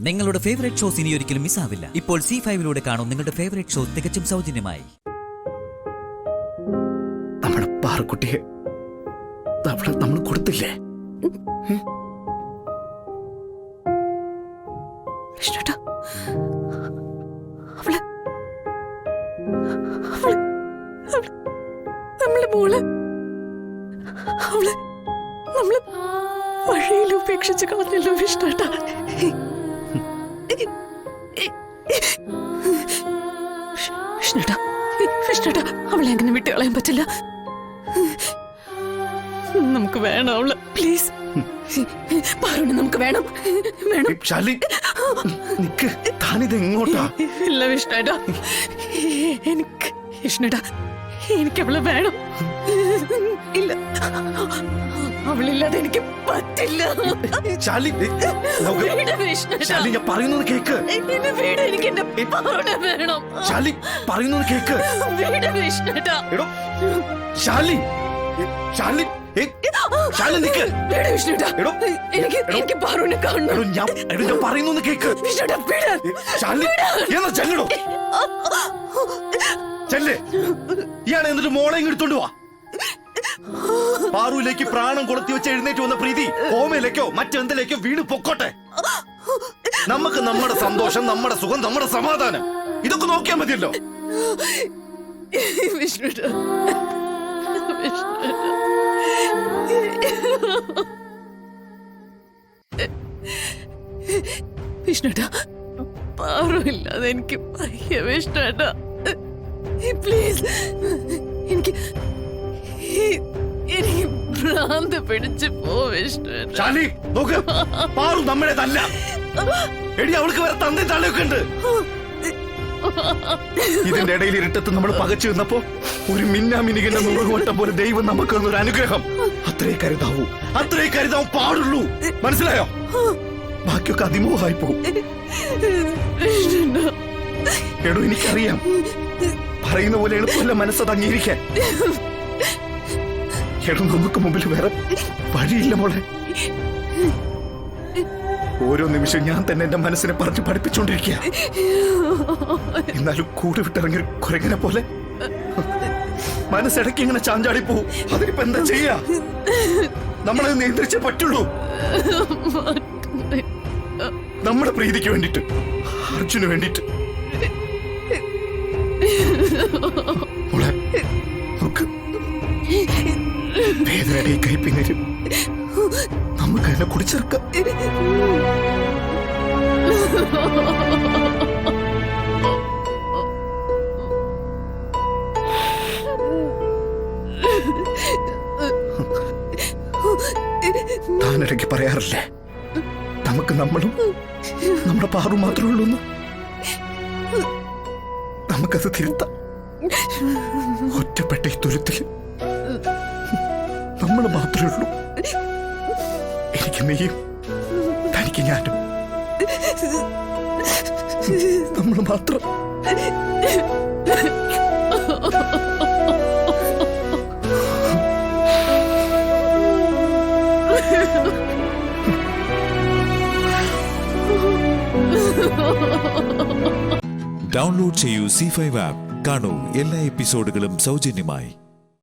നിങ്ങളുടെ favourite shows ഇനി ഒരിക്കലും മിസ്സാവില്ല. ഇപ്പോൾ C5 കാണും നിങ്ങളുടെ ഫേവറേറ്റ് ഷോ തികച്ചും സൗജന്യമായി. നമ്മുടെ പാറക്കുട്ടിയെ നമ്മൾ കൊടുത്തില്ലേ? നമ്മളെ മോള് നമ്മള് വഴിയിൽ ഉപേക്ഷിച്ച് കളഞ്ഞല്ലോ വിഷ്ണുട്ടാ. വിഷ്ണുട്ടാ അവളെ അങ്ങനെ വിട്ട് കളയാൻ പറ്റില്ല. നമുക്ക് വേണം അവള്, പ്ലീസ്. പാറുവിനെ നമുക്ക് വേണം. എങ്ങോട്ടാ? ഇല്ല വിഷ്ണുട്ടാ, എനിക്ക് വിഷ്ണുട്ടാ എനിക്ക് അവളെ വേണം. ഇല്ല, അവളില്ലാതെ എനിക്ക് പറ്റില്ല. ഞാൻ പറയുന്നത് കേക്ക്. എനിക്ക് എന്റെ പാറുവിനെ വേണം. പറയുന്നത് കേക്ക്. എനിക്ക് പാറുവിനെ കാണണം. ഞാൻ പറയുന്നത് കേക്ക്. ഇയാളെ എന്നിട്ട് മോളെ എടുത്തോണ്ട് വാ. പാറുവിലേക്ക് പ്രാണം കൊളുത്തി വെച്ച് എഴുന്നേറ്റ് വന്ന പ്രീതി കോമയിലേക്കോ മറ്റെന്തിലേക്കോ വീണ് പൊക്കോട്ടെ. നമുക്ക് നമ്മുടെ സന്തോഷം, നമ്മുടെ സുഖം, നമ്മുടെ സമാധാനം ഇതൊക്കെ നോക്കിയാൽ മതിയല്ലോ. വിഷ്ണുട്ടാ പാറുമില്ലാതെ എനിക്ക് വയ്യ വിഷ്ണുട്ടാ, പ്ലീസ്. എനിക്ക് ഭ്രാന്ത് പിടിച്ചു പോ വിഷ്ണുട്ടാ. പാറു നമ്മുടേതല്ല. എടി അവൾക്ക് വരെ തന്തി തള്ളയൊക്കെ ഉണ്ട്. ഇതിന്റെ ഇടയിൽ ഇരുട്ടത്ത് നമ്മൾ പകച്ചു നിന്നപ്പോ ഒരു മിന്നാമിനികിന്റെ നൂറുവട്ടം പോലെ ദൈവം നമുക്ക് തന്നൊരു അനുഗ്രഹം. അത്രേ കരുതാവും പാടുള്ളൂ. മനസ്സിലായോ? ബാക്കിയൊക്കെ അതിമോഹമായി പോകും. എടോ എനിക്കറിയാം, പറയുന്ന പോലെ എളുപ്പമല്ല മനസ്സത് അംഗീകരിക്കാൻ. എടോ നമുക്ക് മുമ്പിൽ വേറെ വഴിയില്ല മോളെ. ഓരോ നിമിഷം ഞാൻ തന്നെ എന്റെ മനസ്സിനെ പറഞ്ഞു പഠിപ്പിച്ചോണ്ടിരിക്കുക. എന്നാലും കൂടെ വിട്ടിറങ്ങിയ കുരങ്ങനെ പോലെ മനസ്സിടയ്ക്ക് ഇങ്ങനെ ചാഞ്ചാടി പോവും. അതിനിപ്പോ എന്താ ചെയ്യാ? നമ്മളത് നിയന്ത്രിച്ചേ പറ്റുള്ളൂ. നമ്മുടെ പ്രീതിക്ക് വേണ്ടിട്ട്, അർജുന് വേണ്ടിട്ട്. മോളെ നോക്ക്, വേദനയുടെ ഈ കൈപ്പിന്നരും നമുക്ക് എന്നെ കുടിച്ചേർക്കാം. താനിടയ്ക്ക് പറയാറില്ലേ നമുക്ക് നമ്മളും നമ്മുടെ പാറു മാത്രമേ ഉള്ളൂ എന്ന്? നമുക്കത് തിരുത്താം. ഒറ്റപ്പെട്ട ഈ തുരുത്തിൽ നമ്മൾ മാത്രമേ ഉള്ളൂ. എനിക്ക് നീയും തനിക്ക് ഞാനും, നമ്മൾ മാത്രം. ഡൗൺലോഡ് ചെയ്യൂ C5 ആപ്പ്. കാണൂ എല്ലാ എപ്പിസോഡുകളും സൗജന്യമായി.